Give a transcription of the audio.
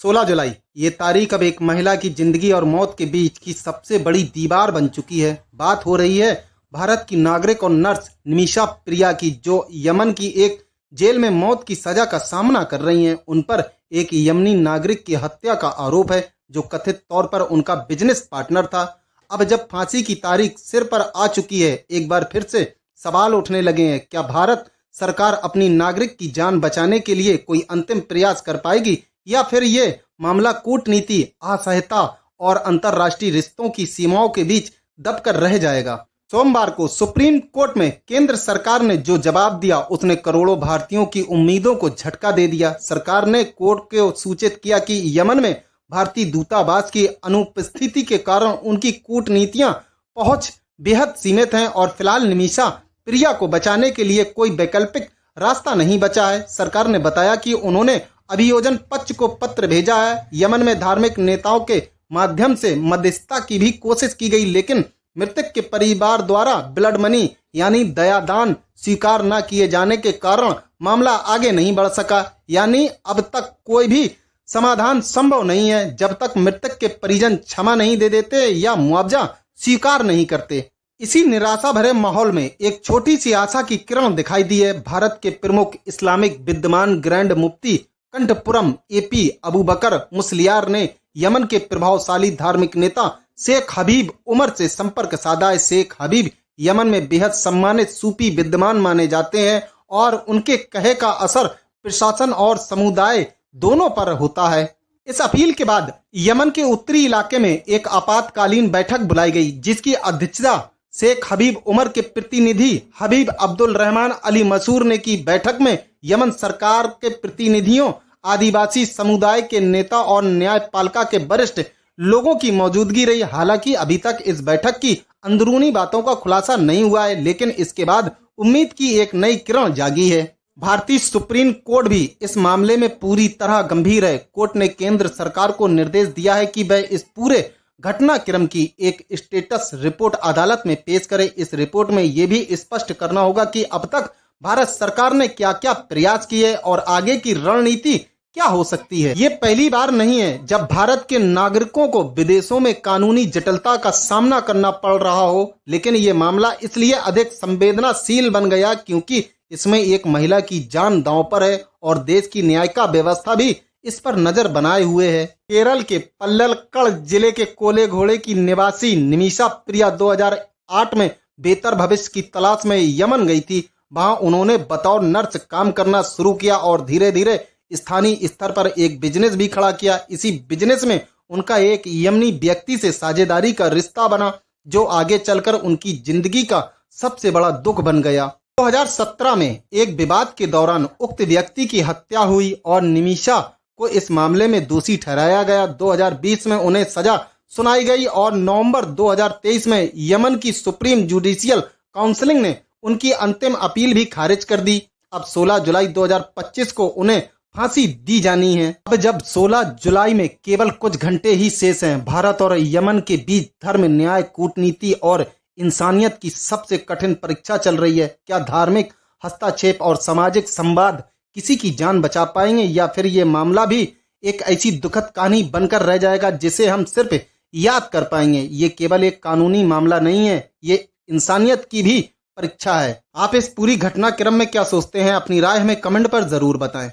16 जुलाई ये तारीख अब एक महिला की जिंदगी और मौत के बीच की सबसे बड़ी दीवार बन चुकी है। बात हो रही है भारत की नागरिक और नर्स निमिषा प्रिया की, जो यमन की एक जेल में मौत की सजा का सामना कर रही हैं। उन पर एक यमनी नागरिक की हत्या का आरोप है, जो कथित तौर पर उनका बिजनेस पार्टनर था। अब जब फांसी की तारीख सिर पर आ चुकी है, एक बार फिर से सवाल उठने लगे हैं, क्या भारत सरकार अपनी नागरिक की जान बचाने के लिए कोई अंतिम प्रयास कर पाएगी, या फिर ये मामला कूटनीति, असहजता और अंतर्राष्ट्रीय रिश्तों की सीमाओं के बीच दबकर रह जाएगा। सोमवार को सुप्रीम कोर्ट में केंद्र सरकार ने जो जवाब दिया, उसने करोड़ों भारतीयों की उम्मीदों को झटका दे दिया। सरकार ने कोर्ट को सूचित किया कि यमन में भारतीय दूतावास की अनुपस्थिति के कारण उनकी कूटनीतियां पहुंच बेहद सीमित हैं और फिलहाल निमिषा प्रिया को बचाने के लिए कोई वैकल्पिक रास्ता नहीं बचा है। सरकार ने बताया कि उन्होंने अभियोजन पक्ष को पत्र भेजा है। यमन में धार्मिक नेताओं के माध्यम से मध्यस्थता की भी कोशिश की गई, लेकिन मृतक के परिवार द्वारा ब्लड मनी यानी दयादान स्वीकार न किए जाने के कारण मामला आगे नहीं बढ़ सका। यानी अब तक कोई भी समाधान संभव नहीं है जब तक मृतक के परिजन क्षमा नहीं दे देते या मुआवजा स्वीकार नहीं करते। इसी निराशा भरे माहौल में एक छोटी सी आशा की किरण दिखाई दी है। भारत के प्रमुख इस्लामिक विद्वान ग्रैंड मुफ्ती कंठपुरम एपी अबू बकर मुस्लियार ने यमन के प्रभावशाली धार्मिक नेता शेख हबीब उमर से संपर्क साधा है। शेख हबीब यमन में बेहद सम्मानित सूफी विद्वान माने जाते हैं और उनके कहे का असर प्रशासन और समुदाय दोनों पर होता है। इस अपील के बाद यमन के उत्तरी इलाके में एक आपातकालीन बैठक बुलाई गई, जिसकी अध्यक्षता शेख हबीब उमर के प्रतिनिधि हबीब अब्दुल रहमान अली मसूर ने की। बैठक में यमन सरकार के प्रतिनिधियों, आदिवासी समुदाय के नेता और न्यायपालिका के वरिष्ठ लोगों की मौजूदगी रही। हालांकि अभी तक इस बैठक की अंदरूनी बातों का खुलासा नहीं हुआ है, लेकिन इसके बाद उम्मीद की एक नई किरण जागी है। भारतीय सुप्रीम कोर्ट भी इस मामले में पूरी तरह गंभीर है। कोर्ट ने केंद्र सरकार को निर्देश दिया है कि वह इस पूरे घटनाक्रम की एक स्टेटस रिपोर्ट अदालत में पेश करे। इस रिपोर्ट में यह भी स्पष्ट करना होगा कि अब तक भारत सरकार ने क्या क्या प्रयास किए और आगे की रणनीति क्या हो सकती है। ये पहली बार नहीं है जब भारत के नागरिकों को विदेशों में कानूनी जटिलता का सामना करना पड़ रहा हो, लेकिन ये मामला इसलिए अधिक संवेदनशील बन गया क्योंकि इसमें एक महिला की जान दांव पर है और देश की न्यायिक व्यवस्था भी इस पर नजर बनाए हुए है। केरल के पल्लक्कड़ जिले के कोले घोड़े की निवासी निमिषा प्रिया 2008 में बेहतर भविष्य की तलाश में यमन गई थी। वहां उन्होंने बतौर नर्स काम करना शुरू किया और धीरे धीरे स्थानीय स्तर पर एक बिजनेस भी खड़ा किया। इसी बिजनेस में उनका एक यमनी व्यक्ति से साझेदारी का रिश्ता बना, जो आगे चलकर उनकी जिंदगी का सबसे बड़ा दुख बन गया। 2017 में एक विवाद के दौरान उक्त व्यक्ति की हत्या हुई और निमिषा को इस मामले में दोषी ठहराया गया। 2020 में उन्हें सजा सुनाई गई और नवंबर 2023 में यमन की सुप्रीम जुडिशियल काउंसिल ने उनकी अंतिम अपील भी खारिज कर दी। अब 16 जुलाई 2025 को उन्हें फांसी दी जानी है। अब जब 16 जुलाई में केवल कुछ घंटे ही शेष हैं, भारत और यमन के बीच धर्म, न्याय, कूटनीति और इंसानियत की सबसे कठिन परीक्षा चल रही है। क्या धार्मिक हस्तक्षेप और सामाजिक संवाद किसी की जान बचा पाएंगे, या फिर ये मामला भी एक ऐसी दुखद कहानी बनकर रह जाएगा जिसे हम सिर्फ याद कर पाएंगे। ये केवल एक कानूनी मामला नहीं है, ये इंसानियत की भी परीक्षा है। आप इस पूरी घटनाक्रम में क्या सोचते हैं? अपनी राय हमें कमेंट पर जरूर बताएं।